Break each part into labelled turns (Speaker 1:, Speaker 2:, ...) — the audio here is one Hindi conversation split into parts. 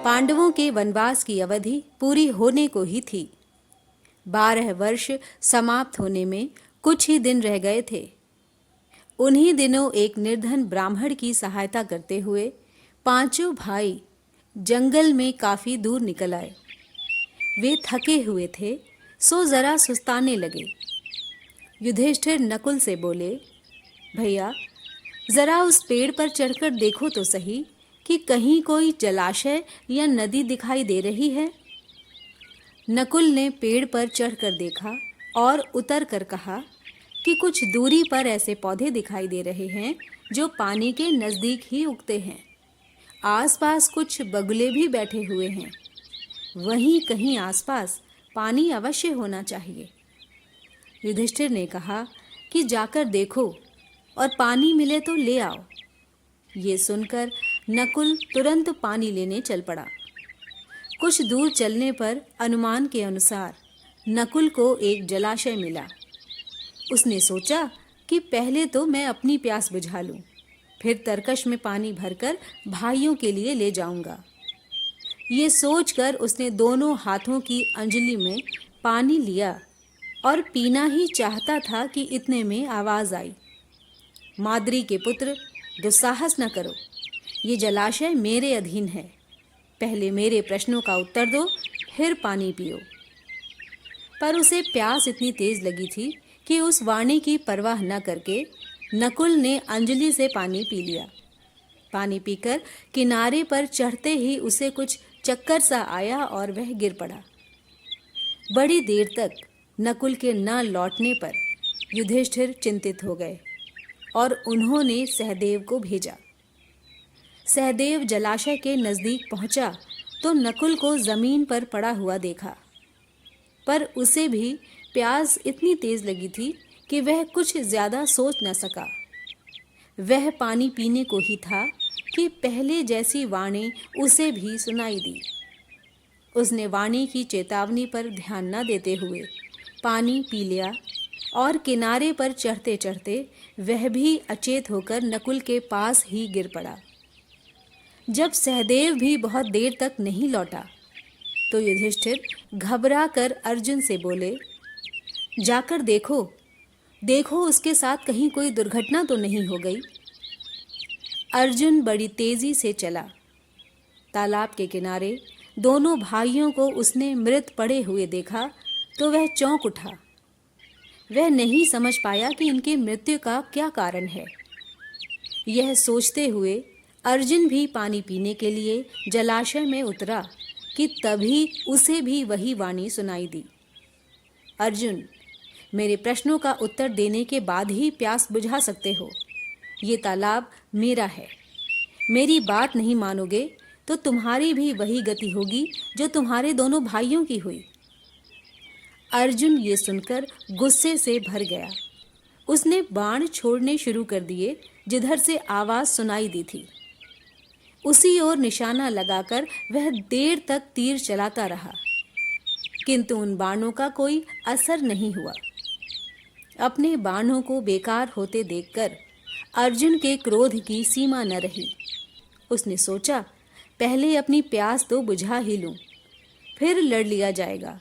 Speaker 1: पांडवों के वनवास की अवधि पूरी होने को ही थी। 12 वर्ष समाप्त होने में कुछ ही दिन रह गए थे। उन्हीं दिनों एक निर्धन ब्राह्मण की सहायता करते हुए पांचों भाई जंगल में काफी दूर निकल आए। वे थके हुए थे, सो जरा सुस्ताने लगे। युधिष्ठिर नकुल से बोले, भैया जरा उस पेड़ पर चढ़कर देखो तो सही कि कहीं कोई जलाशय या नदी दिखाई दे रही है। नकुल ने पेड़ पर चढ़कर देखा और उतर कर कहा कि कुछ दूरी पर ऐसे पौधे दिखाई दे रहे हैं जो पानी के नज़दीक ही उगते हैं। आसपास कुछ बगुले भी बैठे हुए हैं। वहीं कहीं आसपास पानी अवश्य होना चाहिए। युधिष्ठिर ने कहा कि जाकर देखो और पानी मिले तो ले आओ। ये सुनकर नकुल तुरंत पानी लेने चल पड़ा। कुछ दूर चलने पर अनुमान के अनुसार नकुल को एक जलाशय मिला। उसने सोचा कि पहले तो मैं अपनी प्यास बुझा लूं, फिर तरकश में पानी भरकर भाइयों के लिए ले जाऊंगा। ये सोचकर उसने दोनों हाथों की अंजलि में पानी लिया और पीना ही चाहता था कि इतने में आवाज आई, माद्री के पुत्र, दुस्साहस न करो। ये जलाशय मेरे अधीन है। पहले मेरे प्रश्नों का उत्तर दो, फिर पानी पियो। पर उसे प्यास इतनी तेज लगी थी कि उस वाणी की परवाह न करके नकुल ने अंजलि से पानी पी लिया। पानी पीकर किनारे पर चढ़ते ही उसे कुछ चक्कर सा आया और वह गिर पड़ा। बड़ी देर तक नकुल के न लौटने पर युधिष्ठिर चिंतित हो गए और उन्होंने सहदेव को भेजा। सहदेव जलाशय के नज़दीक पहुंचा तो नकुल को जमीन पर पड़ा हुआ देखा, पर उसे भी प्यास इतनी तेज लगी थी कि वह कुछ ज्यादा सोच न सका। वह पानी पीने को ही था कि पहले जैसी वाणी उसे भी सुनाई दी। उसने वाणी की चेतावनी पर ध्यान न देते हुए पानी पी लिया और किनारे पर चढ़ते चढ़ते वह भी अचेत होकर नकुल के पास ही गिर पड़ा। जब सहदेव भी बहुत देर तक नहीं लौटा तो युधिष्ठिर घबरा कर अर्जुन से बोले, जाकर देखो, देखो उसके साथ कहीं कोई दुर्घटना तो नहीं हो गई। अर्जुन बड़ी तेजी से चला। तालाब के किनारे दोनों भाइयों को उसने मृत पड़े हुए देखा तो वह चौंक उठा। वह नहीं समझ पाया कि इनकी मृत्यु का क्या कारण है। यह सोचते हुए अर्जुन भी पानी पीने के लिए जलाशय में उतरा कि तभी उसे भी वही वाणी सुनाई दी, अर्जुन, मेरे प्रश्नों का उत्तर देने के बाद ही प्यास बुझा सकते हो। ये तालाब मेरा है। मेरी बात नहीं मानोगे तो तुम्हारी भी वही गति होगी जो तुम्हारे दोनों भाइयों की हुई। अर्जुन ये सुनकर गुस्से से भर गया। उसने बाण छोड़ने शुरू कर दिए जिधर से आवाज सुनाई दी थी। उसी ओर निशाना लगाकर वह देर तक तीर चलाता रहा, किंतु उन बाणों का कोई असर नहीं हुआ। अपने बाणों को बेकार होते देखकर अर्जुन के क्रोध की सीमा न रही। उसने सोचा, पहले अपनी प्यास तो बुझा ही लूं, फिर लड़ लिया जाएगा।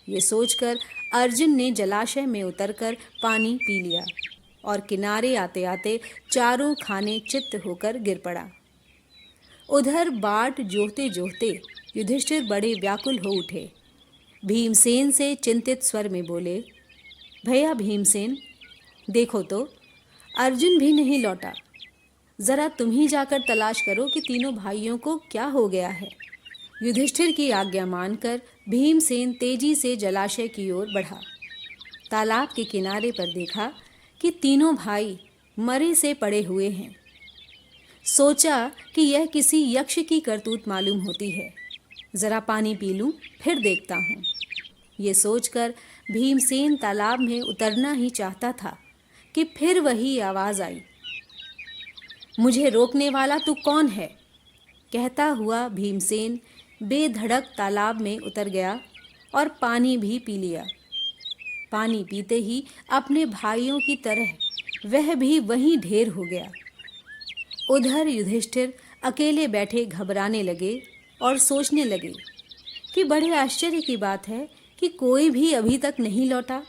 Speaker 1: ये सोचकर अर्जुन ने जलाशय में उतरकर पानी पी लिया और किनारे आते आते चारों खाने चित्त होकर गिर पड़ा। उधर बाट जोहते जोहते युधिष्ठिर बड़े व्याकुल हो उठे। भीमसेन से चिंतित स्वर में बोले, भैया भीमसेन, देखो तो अर्जुन भी नहीं लौटा। जरा तुम ही जाकर तलाश करो कि तीनों भाइयों को क्या हो गया है। युधिष्ठिर की आज्ञा मानकर भीमसेन तेजी से जलाशय की ओर बढ़ा। तालाब के किनारे पर देखा कि तीनों भाई मरे से पड़े हुए हैं। सोचा कि यह किसी यक्ष की करतूत मालूम होती है। जरा पानी पी लूं, फिर देखता हूं। ये सोचकर भीमसेन तालाब में उतरना ही चाहता था कि फिर वही आवाज आई, मुझे रोकने वाला तू कौन है? कहता हुआ भीमसेन बेधड़क तालाब में उतर गया और पानी भी पी लिया। पानी पीते ही अपने भाइयों की तरह वह भी वहीं ढेर हो गया। उधर युधिष्ठिर अकेले बैठे घबराने लगे और सोचने लगे कि बड़े आश्चर्य की बात है कि कोई भी अभी तक नहीं लौटा।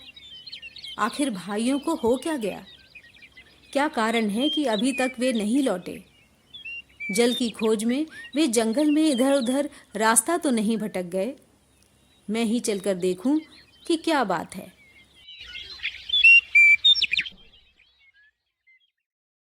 Speaker 1: आखिर भाइयों को हो क्या गया? क्या कारण है कि अभी तक वे नहीं लौटे? जल की खोज में वे जंगल में इधर उधर रास्ता तो नहीं भटक गए? मैं ही चलकर देखूं कि क्या बात है।